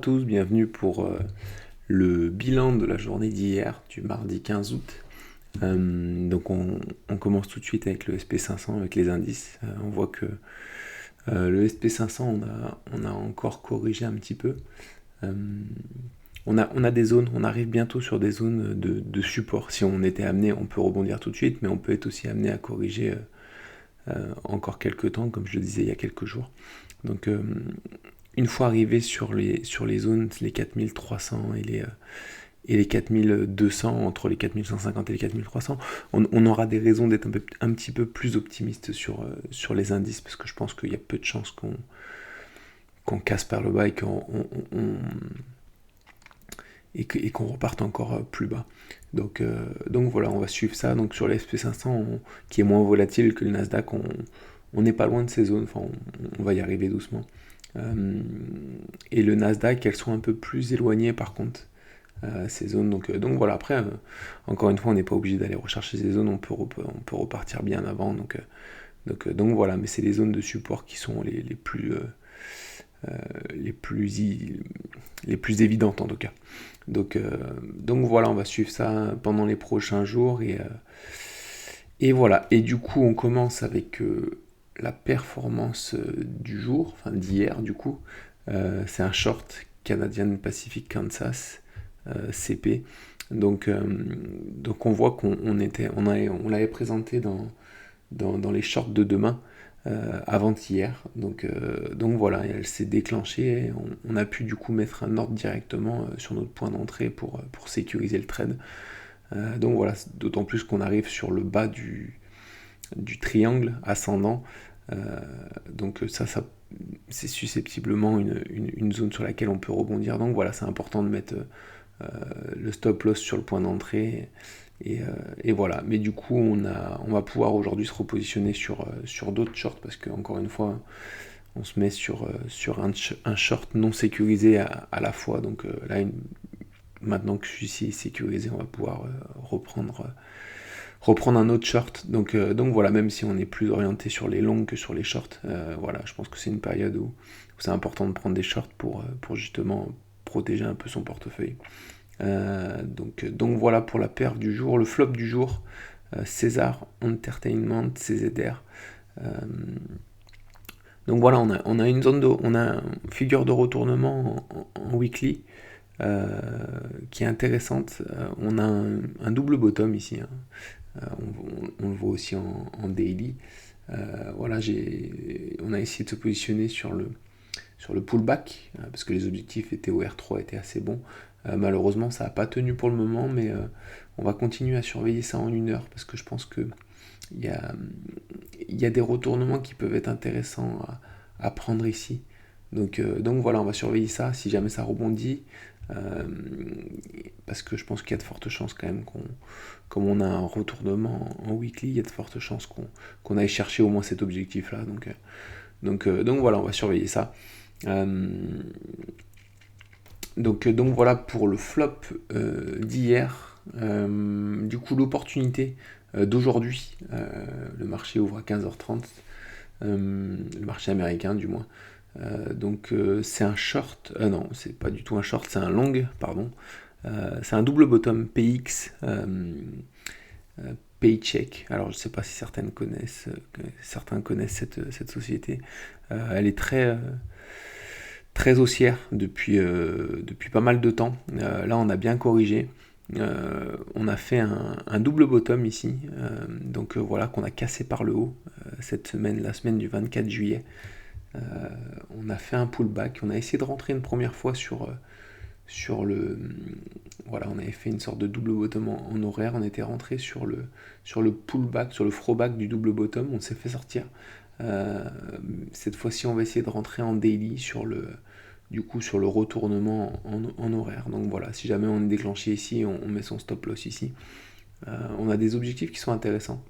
à tous, bienvenue pour le bilan de la journée d'hier, du mardi 15 août. Donc on commence tout de suite avec le SP500, avec les indices. On voit que le SP500, on a encore corrigé un petit peu. Euh, on a des zones, on arrive bientôt sur des zones de support. Si on était amené, on peut rebondir tout de suite, mais on peut être aussi amené à corriger encore quelques temps, comme je le disais il y a quelques jours. Donc une fois arrivé sur les zones, les 4300 et les 4200, entre les 4150 et les 4300, on aura des raisons d'être un petit peu plus optimiste sur les indices, parce que je pense qu'il y a peu de chances qu'on casse par le bas et qu'on reparte encore plus bas. Donc voilà, on va suivre ça. Donc sur l'SP500, qui est moins volatile que le Nasdaq, on n'est pas loin de ces zones, enfin on va y arriver doucement. Et le Nasdaq, elles sont un peu plus éloignées par contre, ces zones. Donc voilà, après, encore une fois, on n'est pas obligé d'aller rechercher ces zones, on peut repartir bien avant. Donc voilà, mais c'est les zones de support qui sont les plus évidentes en tout cas. Donc voilà, on va suivre ça pendant les prochains jours et voilà. Et du coup, on commence avec la performance du jour, enfin d'hier du coup. C'est un short Canadian Pacific Kansas CP. Donc on voit on l'avait présenté dans les shorts de demain avant-hier. Donc voilà, elle s'est déclenchée et on a pu du coup mettre un ordre directement sur notre point d'entrée pour sécuriser le trade. Donc voilà, d'autant plus qu'on arrive sur le bas du triangle ascendant. Donc ça c'est susceptiblement une zone sur laquelle on peut rebondir. Donc voilà, c'est important de mettre le stop loss sur le point d'entrée. Et voilà. Mais du coup, on va pouvoir aujourd'hui se repositionner sur d'autres shorts parce que, encore une fois, on se met sur un short non sécurisé à la fois. Donc là, maintenant que celui-ci est sécurisé, on va pouvoir reprendre un autre short. Donc voilà, même si on est plus orienté sur les longues que sur les shorts, voilà, je pense que c'est une période où c'est important de prendre des shorts pour justement protéger un peu son portefeuille. Donc voilà pour la perf du jour. Le flop du jour, César Entertainment, CZR. Donc voilà, on a on a une figure de retournement en weekly qui est intéressante. On a un double bottom ici, hein. On le voit aussi en daily. Voilà, on a essayé de se positionner sur le pullback, parce que les objectifs étaient au R3 étaient assez bons. Malheureusement, ça n'a pas tenu pour le moment, mais on va continuer à surveiller ça en une heure, parce que je pense que il y a des retournements qui peuvent être intéressants à prendre ici. Donc voilà, on va surveiller ça, si jamais ça rebondit, parce que je pense qu'il y a de fortes chances quand même comme on a un retournement en weekly, il y a de fortes chances qu'on aille chercher au moins cet objectif-là. Donc voilà, on va surveiller ça. Donc voilà pour le flop d'hier. Du coup, l'opportunité d'aujourd'hui, le marché ouvre à 15h30, le marché américain du moins. Donc c'est un short, non, c'est pas du tout un short, c'est un long, pardon. C'est un double bottom PX Paycheck. Alors je sais pas si certains connaissent cette société. Elle est très haussière depuis pas mal de temps. Là, on a bien corrigé. On a fait un double bottom ici, donc voilà, qu'on a cassé par le haut cette semaine, la semaine du 24 juillet. On a fait un pullback, on a essayé de rentrer une première fois sur le... Voilà, on avait fait une sorte de double bottom en horaire, on était rentré sur le pullback, sur le throwback du double bottom, on s'est fait sortir. Cette fois-ci, on va essayer de rentrer en daily sur le retournement en horaire. Donc voilà, si jamais on est déclenché ici, on met son stop loss ici. On a des objectifs qui sont intéressants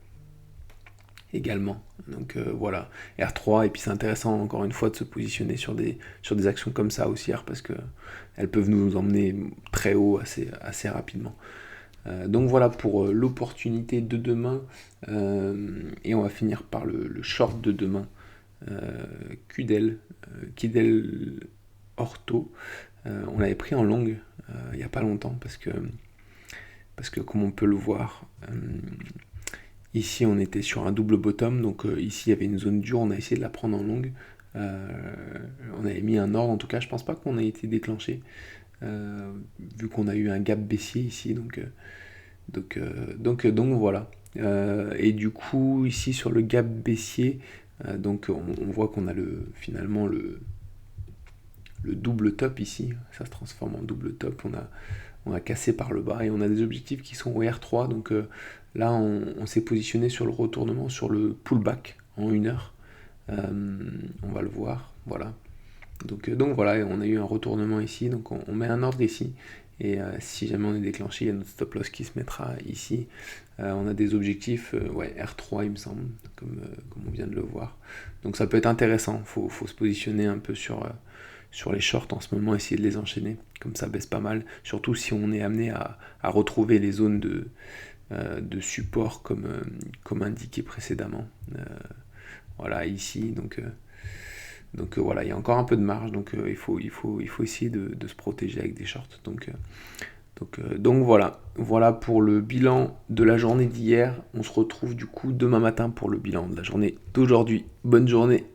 également. Donc voilà, R3, et puis c'est intéressant encore une fois de se positionner sur des actions comme ça haussières parce que elles peuvent nous emmener très haut assez rapidement. Donc voilà pour l'opportunité de demain, et on va finir par le short de demain. Kidel Ortho. On l'avait pris en longue il n'y a pas longtemps parce que comme on peut le voir, ici on était sur un double bottom, donc ici il y avait une zone dure, on a essayé de la prendre en longue. On avait mis un ordre, en tout cas je pense pas qu'on ait été déclenché, vu qu'on a eu un gap baissier ici, donc voilà. Et du coup ici sur le gap baissier, donc on voit qu'on a finalement le double top ici, ça se transforme en double top, on a cassé par le bas et on a des objectifs qui sont au R3, donc là on s'est positionné sur le retournement, sur le pullback en 1 heure. On va le voir, voilà. Donc voilà, on a eu un retournement ici, donc on met un ordre ici, et si jamais on est déclenché, il y a notre stop loss qui se mettra ici. On a des objectifs, R3 il me semble, comme on vient de le voir. Donc ça peut être intéressant, faut se positionner un peu sur les shorts en ce moment, essayer de les enchaîner, comme ça baisse pas mal, surtout si on est amené à retrouver les zones de support comme indiqué précédemment. Voilà, ici, donc voilà, il y a encore un peu de marge, donc il faut essayer de se protéger avec des shorts. Donc voilà pour le bilan de la journée d'hier. On se retrouve du coup demain matin pour le bilan de la journée d'aujourd'hui. Bonne journée.